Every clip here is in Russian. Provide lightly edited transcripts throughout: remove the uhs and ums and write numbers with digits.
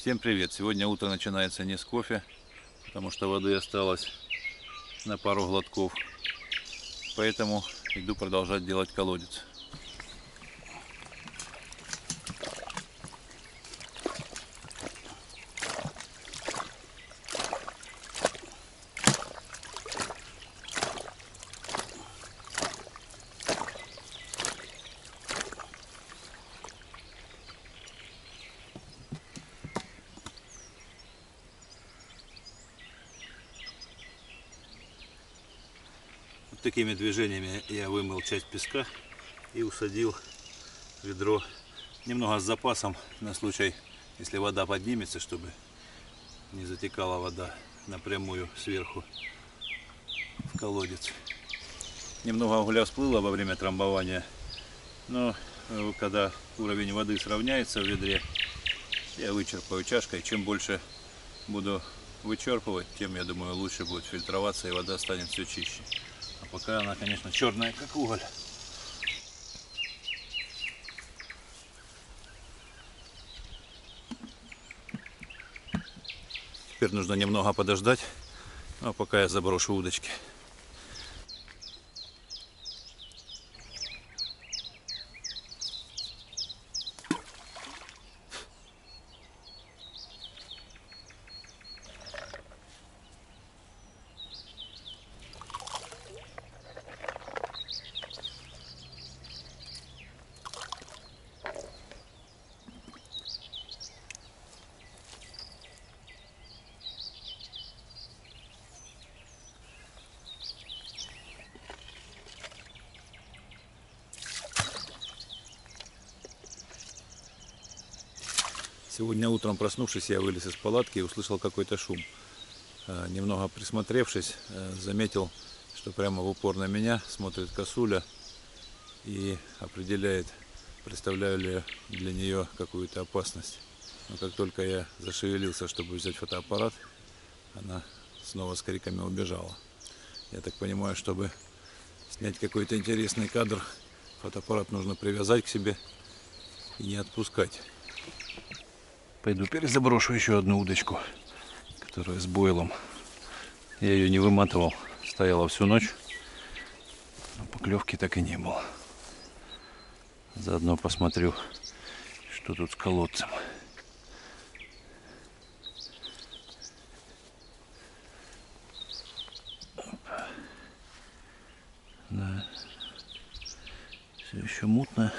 Всем привет! Сегодня утро начинается не с кофе, потому что воды осталось на пару глотков. Поэтому иду продолжать делать колодец. Вот такими движениями я вымыл часть песка и усадил ведро немного с запасом на случай, если вода поднимется, чтобы не затекала вода напрямую сверху в колодец. Немного угля всплыло во время трамбования, но когда уровень воды сравняется в ведре, я вычерпаю чашкой. Чем больше буду вычерпывать, тем, я думаю, лучше будет фильтроваться и вода станет все чище. А пока она, конечно, черная, как уголь. Теперь нужно немного подождать, а пока я заброшу удочки. Сегодня утром, проснувшись, я вылез из палатки и услышал какой-то шум. Немного присмотревшись, заметил, что прямо в упор на меня смотрит косуля и определяет, представляю ли для нее какую-то опасность. Но как только я зашевелился, чтобы взять фотоаппарат, она снова с криками убежала. Я так понимаю, чтобы снять какой-то интересный кадр, фотоаппарат нужно привязать к себе и не отпускать. Пойду перезаброшу еще одну удочку, которая с бойлом. Я ее не выматывал, стояла всю ночь, но поклевки так и не было. Заодно посмотрю, что тут с колодцем. Да, все еще мутно.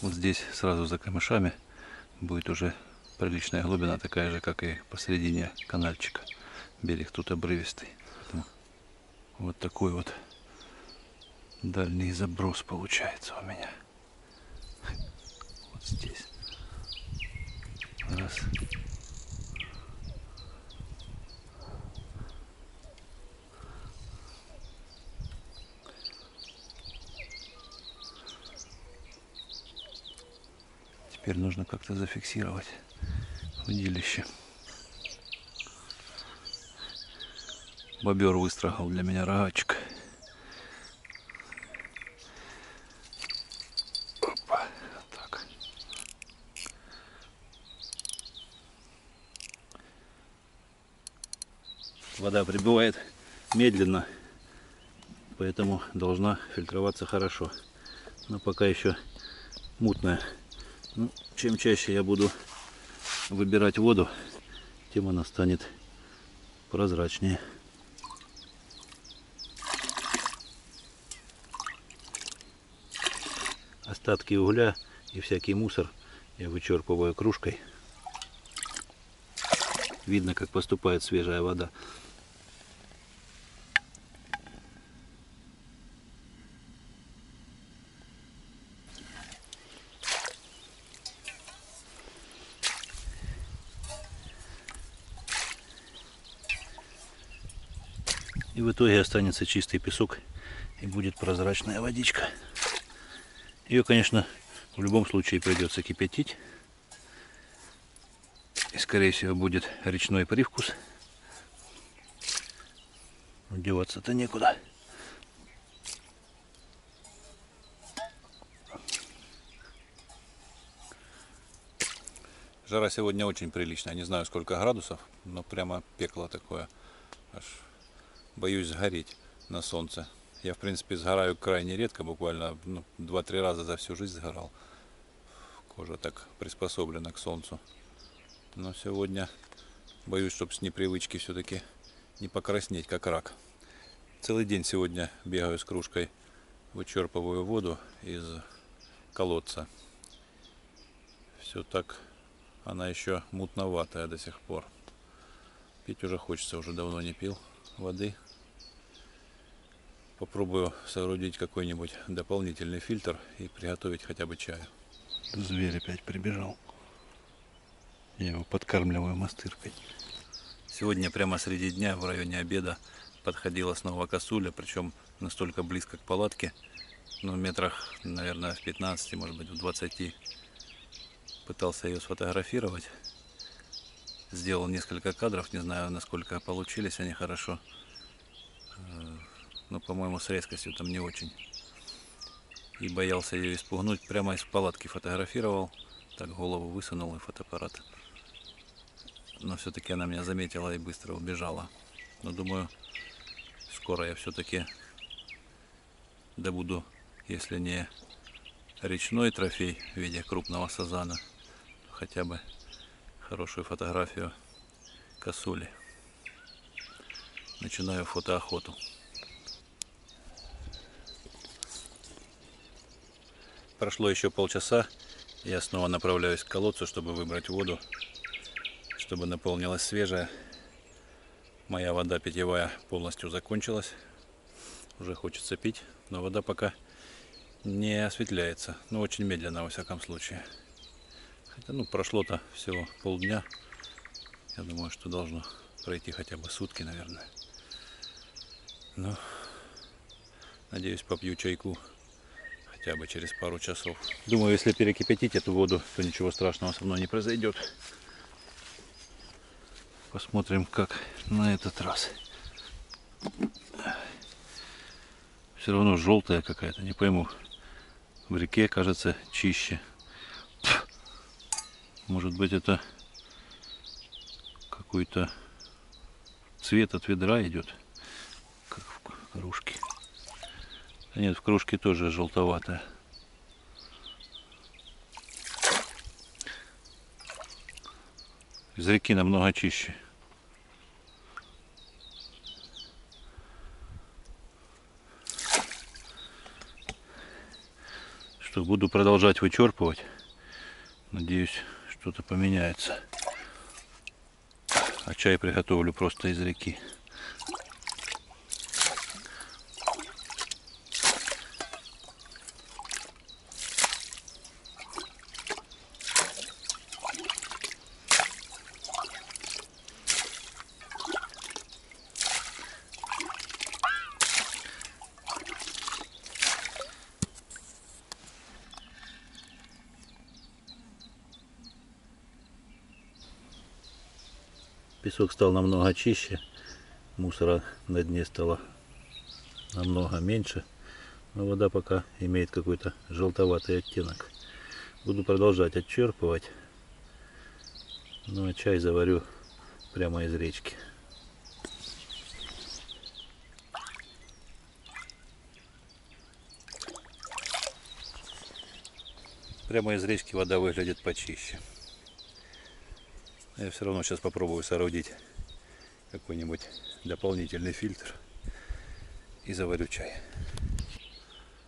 Вот здесь сразу за камышами будет уже приличная глубина, такая же, как и посередине канальчика. Берег тут обрывистый. Вот такой вот дальний заброс получается у меня. Вот здесь. Раз. Теперь нужно как-то зафиксировать удилище. Бобер выстрогал для меня рогачик. Опа, так. Вода прибывает медленно, поэтому должна фильтроваться хорошо. Но пока еще мутная. Ну, чем чаще я буду выбирать воду, тем она станет прозрачнее. Остатки угля и всякий мусор я вычерпываю кружкой. Видно, как поступает свежая вода. И в итоге останется чистый песок и будет прозрачная водичка. Ее, конечно, в любом случае придется кипятить. И, скорее всего, будет речной привкус. Деваться-то некуда. Жара сегодня очень приличная. Не знаю, сколько градусов, но прямо пекло такое. Аж боюсь сгореть на солнце. Я, в принципе, сгораю крайне редко, буквально 2-3 раза за всю жизнь сгорал. Кожа так приспособлена к солнцу. Но сегодня боюсь, чтобы с непривычки все-таки не покраснеть, как рак. Целый день сегодня бегаю с кружкой, вычерпываю воду из колодца. Все так, она еще мутноватая до сих пор. Пить уже хочется, уже давно не пил воды. Попробую соорудить какой-нибудь дополнительный фильтр и приготовить хотя бы чаю. Зверь опять прибежал. Я его подкармливаю мастыркой. Сегодня прямо среди дня в районе обеда подходила снова косуля, причем настолько близко к палатке, в метрах, наверное, в 15, может быть, в 20. Пытался ее сфотографировать. Сделал несколько кадров, не знаю, насколько получились они хорошо. Но, по-моему, с резкостью там не очень. И боялся ее испугнуть. Прямо из палатки фотографировал. Так голову высунул и фотоаппарат. Но все-таки она меня заметила и быстро убежала. Но думаю, скоро я все-таки добуду, если не речной трофей в виде крупного сазана, то хотя бы хорошую фотографию косули. Начинаю фотоохоту. Прошло еще полчаса, я снова направляюсь к колодцу, чтобы выбрать воду, чтобы наполнилась свежая. Моя вода питьевая полностью закончилась. Уже хочется пить, но вода пока не осветляется. Но очень медленно, во всяком случае. Хотя, прошло-то всего полдня. Я думаю, что должно пройти хотя бы сутки, наверное. Но, надеюсь, попью чайку хотя бы через пару часов. Думаю, если перекипятить эту воду, то ничего страшного со мной не произойдет. Посмотрим, как на этот раз. Все равно желтая какая-то, не пойму. В реке, кажется, чище. Может быть, это какой-то цвет от ведра идет, как в кружке. Да нет, в кружке тоже желтоватая. Из реки намного чище. Что, буду продолжать вычерпывать. Надеюсь, что-то поменяется. А чай приготовлю просто из реки. Песок стал намного чище, мусора на дне стало намного меньше, но вода пока имеет какой-то желтоватый оттенок. Буду продолжать отчерпывать, ну а чай заварю прямо из речки. Прямо из речки вода выглядит почище. Я все равно сейчас попробую соорудить какой-нибудь дополнительный фильтр и заварю чай.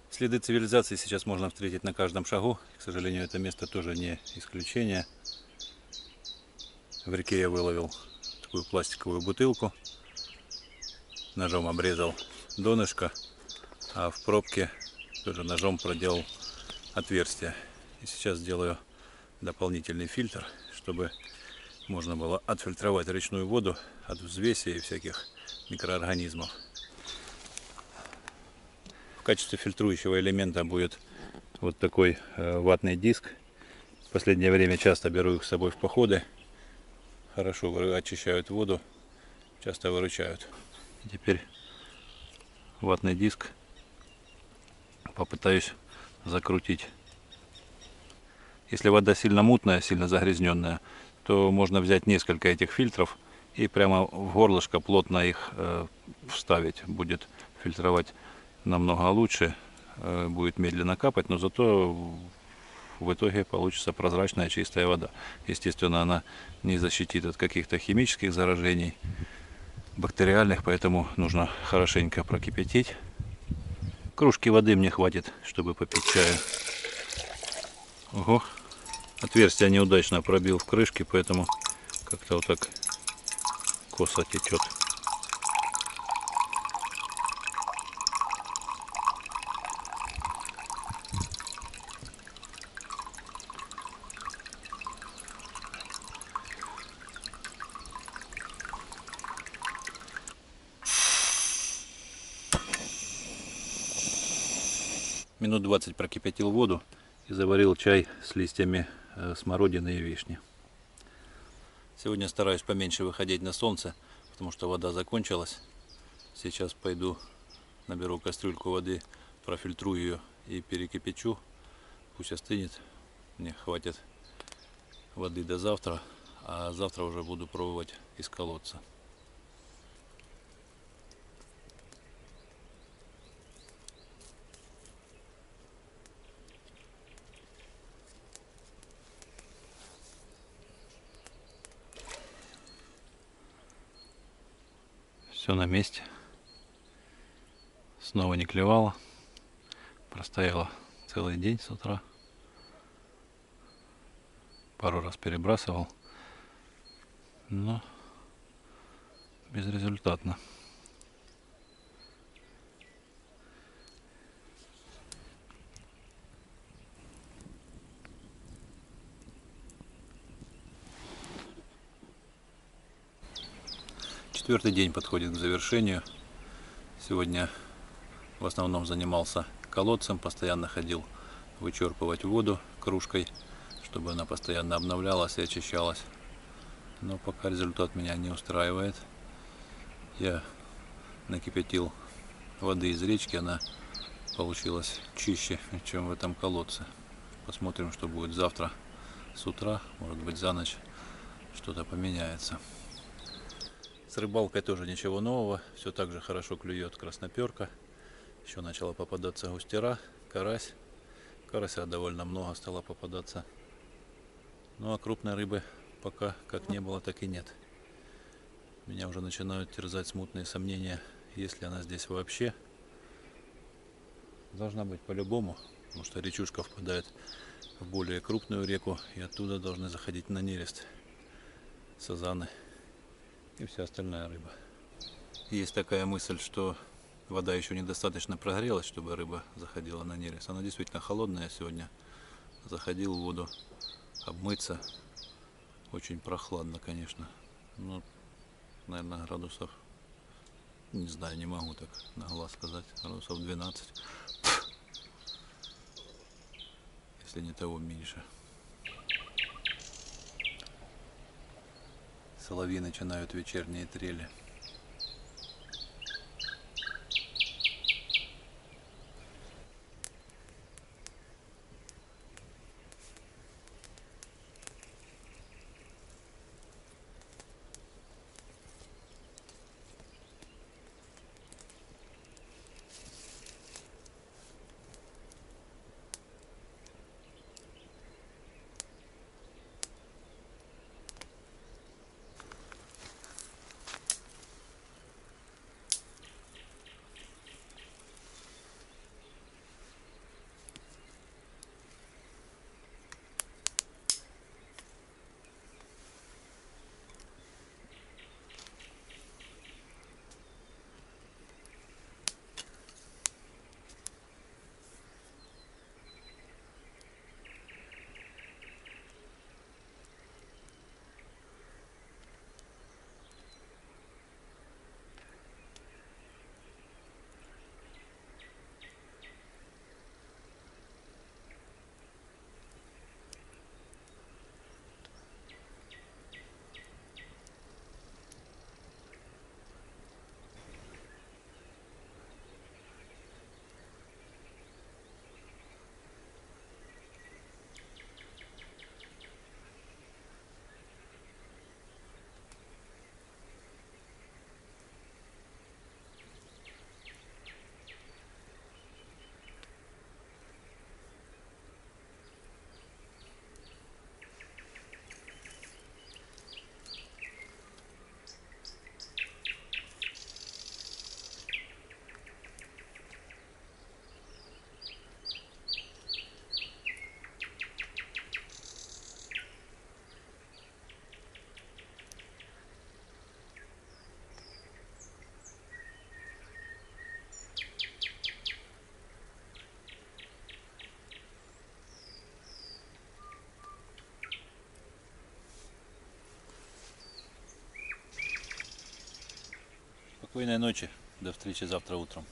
Следы цивилизации сейчас можно встретить на каждом шагу. К сожалению, это место тоже не исключение. В реке я выловил такую пластиковую бутылку, ножом обрезал донышко, а в пробке тоже ножом проделал отверстие. И сейчас сделаю дополнительный фильтр, чтобы можно было отфильтровать речную воду от взвеси и всяких микроорганизмов. качестве фильтрующего элемента будет вот такой ватный диск. В последнее время часто беру их с собой в походы. Хорошо очищают воду, часто выручают. И теперь ватный диск попытаюсь закрутить. Если вода сильно мутная, сильно загрязненная, то можно взять несколько этих фильтров и прямо в горлышко плотно их вставить. Будет фильтровать намного лучше, будет медленно капать, но зато в итоге получится прозрачная чистая вода. Естественно, она не защитит от каких-то химических заражений, бактериальных, поэтому нужно хорошенько прокипятить. Кружки воды мне хватит, чтобы попить чаю. Ого, отверстие неудачно пробил в крышке, поэтому как-то вот так косо течет. Минут 20 прокипятил воду и заварил чай с листьями смородины и вишни. Сегодня стараюсь поменьше выходить на солнце, потому что вода закончилась. Сейчас пойду наберу кастрюльку воды, профильтрую ее и перекипячу. Пусть остынет. Мне хватит воды до завтра, а завтра уже буду пробовать из колодца. Все на месте. Снова не клевало. Простояла целый день с утра. Пару раз перебрасывал, но безрезультатно. Четвертый день подходит к завершению. Сегодня в основном занимался колодцем, постоянно ходил вычерпывать воду кружкой, чтобы она постоянно обновлялась и очищалась. Но пока результат меня не устраивает. Я накипятил воды из речки, она получилась чище, чем в этом колодце. Посмотрим, что будет завтра с утра, может быть за ночь что-то поменяется. С рыбалкой тоже ничего нового, все так же хорошо клюет красноперка. Еще начала попадаться густера, карась. Карася довольно много стало попадаться. Ну а крупной рыбы пока как не было, так и нет. Меня уже начинают терзать смутные сомнения, есть ли она здесь вообще. Должна быть по-любому, потому что речушка впадает в более крупную реку, и оттуда должны заходить на нерест сазаны и вся остальная рыба. Есть такая мысль, что вода еще недостаточно прогрелась, чтобы рыба заходила на нерест. Она действительно холодная сегодня. Заходил в воду обмыться. Очень прохладно, конечно. Ну, наверное, градусов, не знаю, не могу так на глаз сказать, градусов 12. Если не того, меньше. Соловьи начинают вечерние трели. Спокойной ночи. До встречи завтра утром.